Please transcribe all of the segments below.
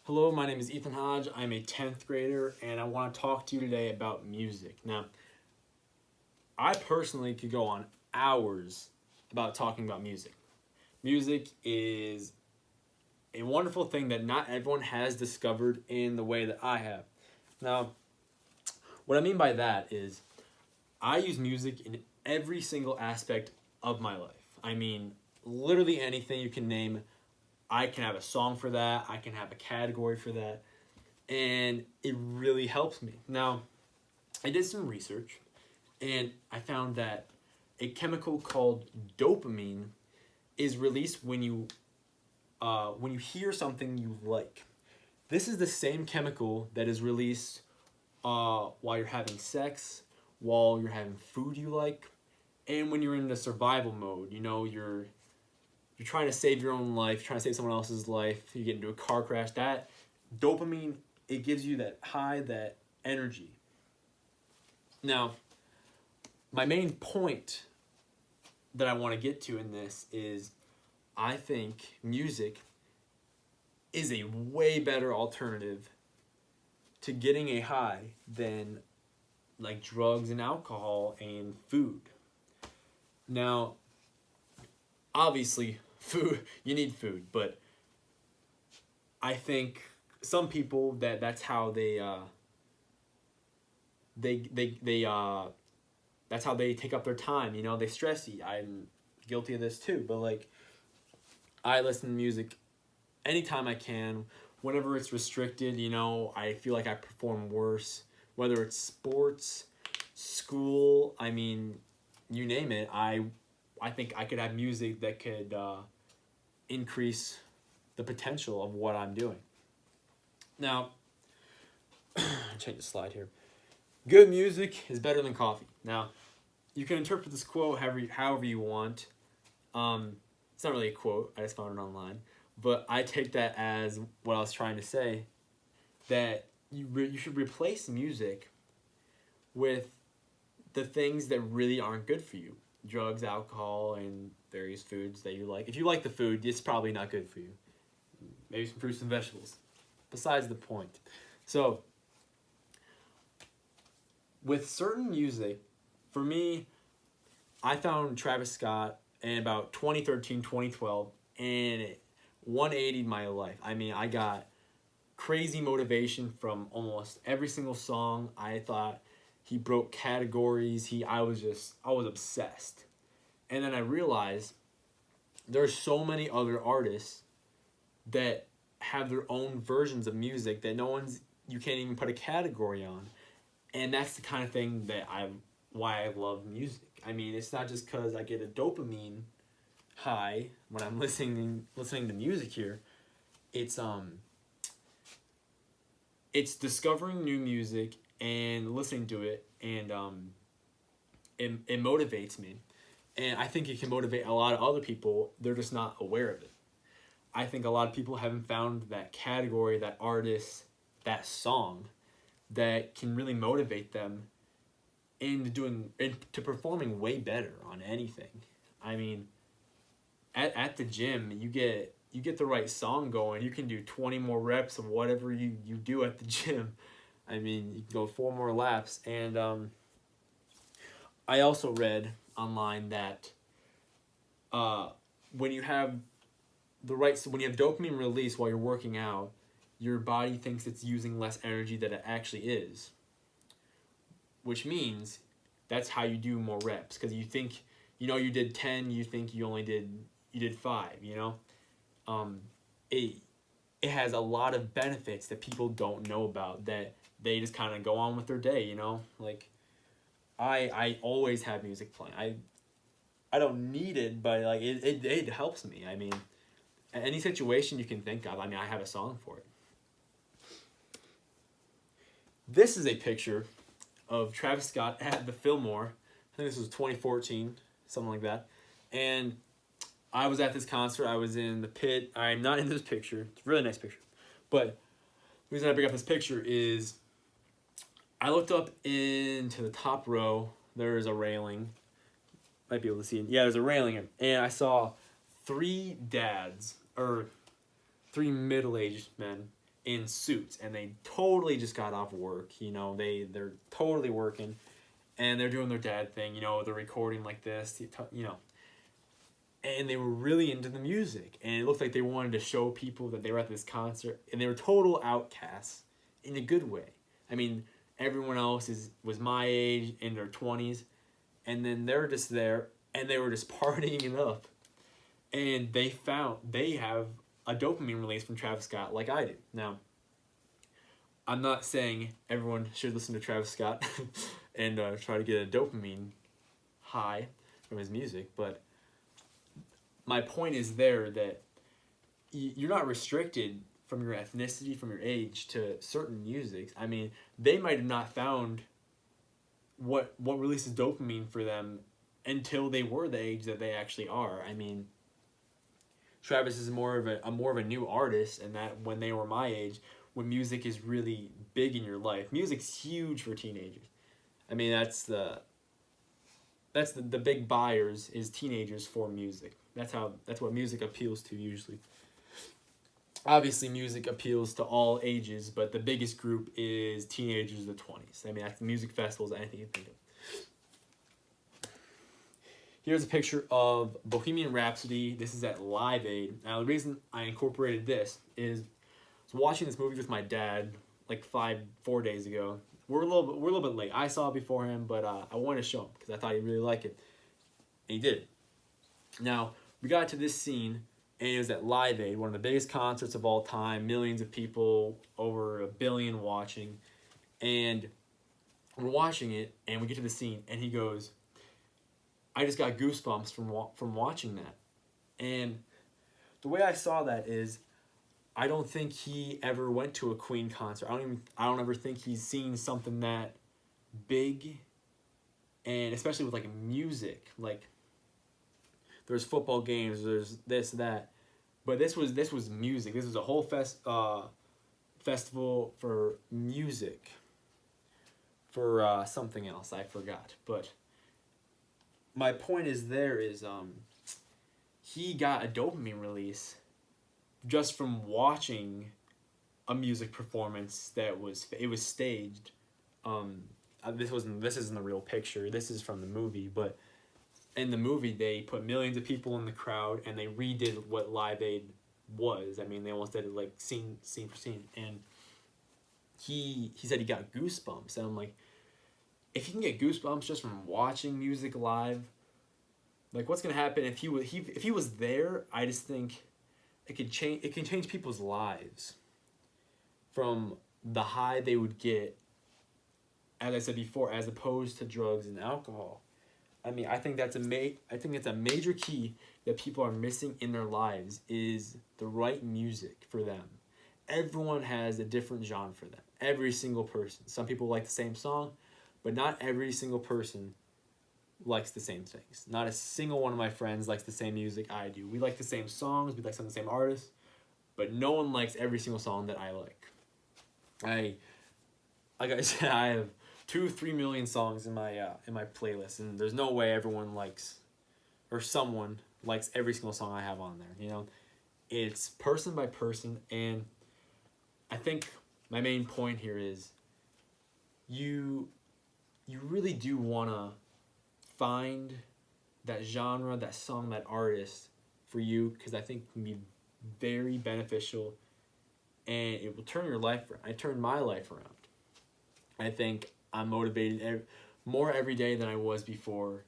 Hello, my name is Ethan Hodge. I'm a 10th grader and I want to talk to you today about music. Now, I personally could go on hours about talking about music. Music is a wonderful thing that not everyone has discovered in the way that I have. Now, what I mean by that is I use music in every single aspect of my life. I mean, literally anything you can name, I can have a song for that, I can have a category for that, and it really helps me. Now, I did some research and I found that a chemical called dopamine is released when you hear something you like. This is the same chemical that is released while you're having sex, while you're having food you like, and when you're in the survival mode. You know, you're trying to save your own life, trying to save someone else's life. You get into a car crash. That dopamine, it gives you that high, that energy. Now, my main point that I want to get to in this is I think music is a way better alternative to getting a high than like drugs and alcohol and food. Now, obviously, food, you need food, but I think some people that's how they that's how they take up their time. You know, they stress eat. I'm guilty of this too, but like I listen to music anytime I can, whenever it's restricted. You know, I feel like I perform worse, whether it's sports, school. I mean, you name it. I think I could have music that could increase the potential of what I'm doing. Now, change the slide here. Good music is better than coffee. Now, you can interpret this quote however you want. It's not really a quote. I just found it online, but I take that as what I was trying to say. That you should replace music with the things that really aren't good for you: drugs, alcohol, and various foods that you like. If you like the food, it's probably not good for you. Maybe some fruits and vegetables. Besides the point. So, with certain music, for me, I found Travis Scott in about 2013, 2012, and it 180'd my life. I mean, I got crazy motivation from almost every single song. I thought he broke categories. I was obsessed. And then I realized there's so many other artists that have their own versions of music that you can't even put a category on. And that's the kind of thing that why I love music. I mean, it's not just because I get a dopamine high when I'm listening to music here. It's it's discovering new music and listening to it, and it motivates me. And I think it can motivate a lot of other people. They're just not aware of it. I think a lot of people haven't found that category, that artist, that song that can really motivate them into performing way better on anything. I mean, at the gym, you get the right song going, you can do 20 more reps of whatever you do at the gym. I mean, you can go 4 more laps. And I also read online that uh, when you have when you have dopamine release while you're working out, your body thinks it's using less energy than it actually is, which means that's how you do more reps, because you think, you know, you did 10, you think you did 5, you know. um, it, it has a lot of benefits that people don't know about, that they just kind of go on with their day, you know. Like I always have music playing. I don't need it, but like it helps me. I mean, any situation you can think of, I mean, I have a song for it. This is a picture of Travis Scott at the Fillmore. I think this was 2014, something like that. And I was at this concert. I was in the pit. I'm not in this picture. It's a really nice picture. But the reason I bring up this picture is I looked up into the top row. There's a railing. Might be able to see it. Yeah, there's a railing. And I saw 3 dads, or 3 middle-aged men, in suits, and they totally just got off work. You know, they're totally working, and they're doing their dad thing. You know, they're recording like this. You know, and they were really into the music, and it looked like they wanted to show people that they were at this concert, and they were total outcasts in a good way. I mean, everyone else was my age, in their 20s, and then they're just there, and they were just partying it up, and they have a dopamine release from Travis Scott like I do. Now, I'm not saying everyone should listen to Travis Scott and try to get a dopamine high from his music, but my point is there that you're not restricted from your ethnicity, from your age, to certain music. I mean, they might have not found what releases dopamine for them until they were the age that they actually are. I mean, Travis is more of a new artist, and that when they were my age, when music is really big in your life, music's huge for teenagers. I mean, that's the big buyers is teenagers for music. That's what music appeals to usually. Obviously, music appeals to all ages, but the biggest group is teenagers of the 20s. I mean, that's music festivals, anything you think of. Here's a picture of Bohemian Rhapsody. This is at Live Aid. Now, the reason I incorporated this is I was watching this movie with my dad like 4 days ago. We're a little bit late. I saw it before him, but I wanted to show him because I thought he'd really like it, and he did. Now, we got to this scene, and it was at Live Aid, one of the biggest concerts of all time, millions of people, over 1 billion watching, and we're watching it, and we get to the scene, and he goes, I just got goosebumps from watching that. And the way I saw that is, I don't think he ever went to a Queen concert. I don't ever think he's seen something that big, and especially with like music. Like, there's football games, there's this, that, but this was music. This was a whole festival for music, for something else I forgot. But my point is he got a dopamine release just from watching a music performance that was staged. This isn't the real picture. This is from the movie, but in the movie they put millions of people in the crowd and they redid what Live Aid was. I mean, they almost did it like scene for scene, and he said he got goosebumps, and I'm like, if you can get goosebumps just from watching music live, like what's gonna happen if he was there? I just think it can change people's lives from the high they would get, as I said before, as opposed to drugs and alcohol. I mean, I think that's a major key that people are missing in their lives is the right music for them. Everyone has a different genre for them. Every single person. Some people like the same song, but not every single person likes the same things. Not a single one of my friends likes the same music I do. We like the same songs, we like some of the same artists, but no one likes every single song that I like. Like I said, I have 2-3 million songs in my playlist, and there's no way everyone likes, or someone likes every single song I have on there. You know, it's person by person, and I think my main point here is you really do want to find that genre, that song, that artist for you, because I think it can be very beneficial and it will turn your life around. It turned my life around. I think I'm motivated more every day than I was before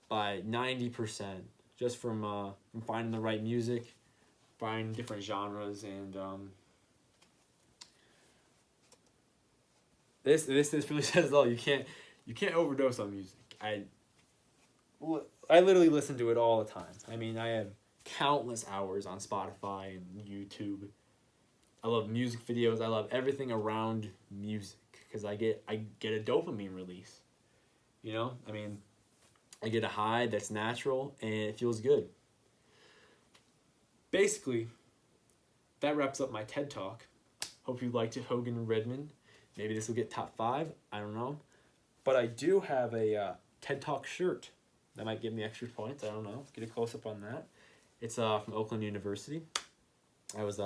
by 90%, just from finding the right music, finding different genres, and this really says it all. You can't overdose on music. I literally listen to it all the time. I mean, I have countless hours on Spotify and YouTube. I love music videos. I love everything around music because I get a dopamine release. You know, I mean, I get a high that's natural and it feels good. Basically, that wraps up my TED Talk. Hope you liked it, Hogan and Redmond. Maybe this will get top 5. I don't know. But I do have a TED Talk shirt that might give me extra points. I don't know. Get a close-up on that. It's from Oakland University. I was